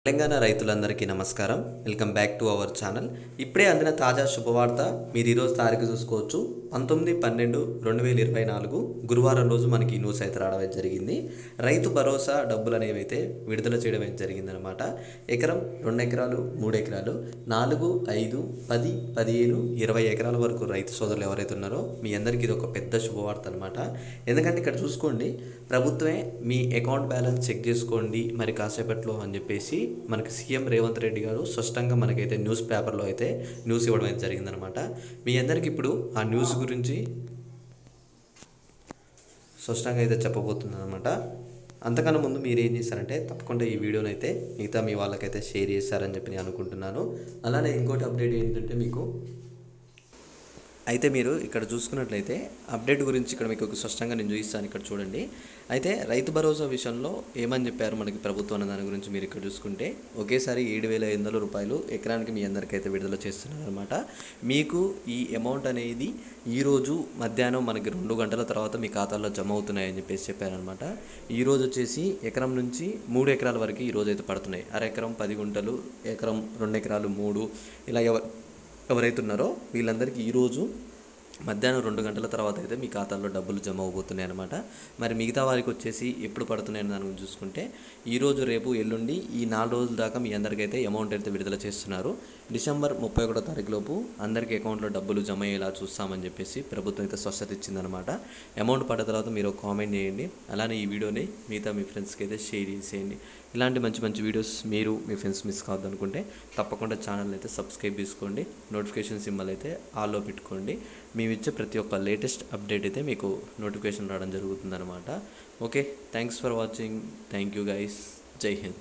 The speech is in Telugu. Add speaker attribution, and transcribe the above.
Speaker 1: తెలంగాణ రైతులందరికీ నమస్కారం. Welcome back to our channel. ఇప్పుడే అందిన తాజా శుభవార్త. మీరు ఈరోజు తారీఖు చూసుకోవచ్చు 19/12/2024 గురువారం రోజు మనకి ఈ న్యూస్ అయితే రావడం జరిగింది. రైతు భరోసా డబ్బులు అనేవి అయితే విడుదల చేయడం అయితే జరిగిందనమాట. ఎకరం 2 ఎకరాలు 3 ఎకరాలు 4, 5, 10, 15, 20 ఎకరాల వరకు రైతు సోదరులు ఎవరైతే ఉన్నారో మీ అందరికీ ఇది ఒక పెద్ద శుభవార్త అనమాట. ఎందుకంటే ఇక్కడ చూసుకోండి, ప్రభుత్వమే మీ అకౌంట్ బ్యాలెన్స్ చెక్ చేసుకోండి మరి కాసేపట్లో అని చెప్పేసి మనకి సీఎం రేవంత్ రెడ్డి గారు స్పష్టంగా మనకైతే న్యూస్ పేపర్లో అయితే న్యూస్ ఇవ్వడం అయితే జరిగిందనమాట. మీ అందరికి ఇప్పుడు ఆ న్యూస్ గురించి స్పష్టంగా అయితే చెప్పబోతున్నాను అనమాట. అంతకన్నా ముందు మీరు ఏం చేశారంటే తప్పకుండా ఈ వీడియోని అయితే మిగతా మీ వాళ్ళకైతే షేర్ చేస్తారని చెప్పి నేను అనుకుంటున్నాను. అలానే ఇంకోటి అప్డేట్ ఏంటంటే మీకు అయితే మీరు ఇక్కడ చూసుకున్నట్లయితే అప్డేట్ గురించి ఇక్కడ మీకు స్పష్టంగా నేను చూపిస్తాను. ఇక్కడ చూడండి, అయితే రైతు భరోసా విషయంలో ఏమని చెప్పారు మనకి ప్రభుత్వం అనే దాని గురించి మీరు ఇక్కడ చూసుకుంటే ఒకేసారి 7,500 రూపాయలు ఎకరానికి మీ అందరికైతే విడుదల చేస్తున్నారు అనమాట. మీకు ఈ అమౌంట్ అనేది ఈరోజు మధ్యాహ్నం మనకి 2 గంటల తర్వాత మీ ఖాతాల్లో జమ అవుతున్నాయని చెప్పేసి చెప్పారనమాట. ఈరోజు వచ్చేసి ఎకరం నుంచి 3 ఎకరాల వరకు ఈరోజు అయితే పడుతున్నాయి. ఎకరం 10 గుంటలు, ఎకరం 2 ఎకరాలు 3, ఇలా ఎవరైతే ఉన్నారో వీళ్ళందరికీ ఈరోజు మధ్యాహ్నం 2 గంటల తర్వాత అయితే మీ ఖాతాల్లో డబ్బులు జమ అవబోతున్నాయి అనమాట. మరి మిగతా వారికి వచ్చేసి ఎప్పుడు పడుతున్నాయని దాని గురించి చూసుకుంటే ఈరోజు, రేపు, ఎల్లుండి ఈ 4 రోజుల దాకా మీ అందరికైతే అమౌంట్ అయితే విడుదల చేస్తున్నారు. డిసెంబర్ 31వ తారీఖు లోపు అందరికీ అకౌంట్లో డబ్బులు జమ అయ్యేలా చూస్తామని చెప్పేసి ప్రభుత్వం అయితే స్పష్టత ఇచ్చిందనమాట. అమౌంట్ పడ్డ తర్వాత మీరు కామెంట్ చేయండి. అలానే ఈ వీడియోని మిగతా మీ ఫ్రెండ్స్కి అయితే షేర్ చేసేయండి. ఇలాంటి మంచి మంచి వీడియోస్ మీరు మీ ఫ్రెండ్స్ మిస్ కావద్దు అనుకుంటే తప్పకుండా ఛానల్ అయితే సబ్స్క్రైబ్ చేసుకోండి. నోటిఫికేషన్ సింబల్ అయితే ఆల్లో పెట్టుకోండి. మేము ఇచ్చే ప్రతి ఒక్క లేటెస్ట్ అప్డేట్ అయితే మీకు నోటిఫికేషన్ రావడం జరుగుతుందన్నమాట. Okay, thanks for watching. Thank you guys. జై హింద్.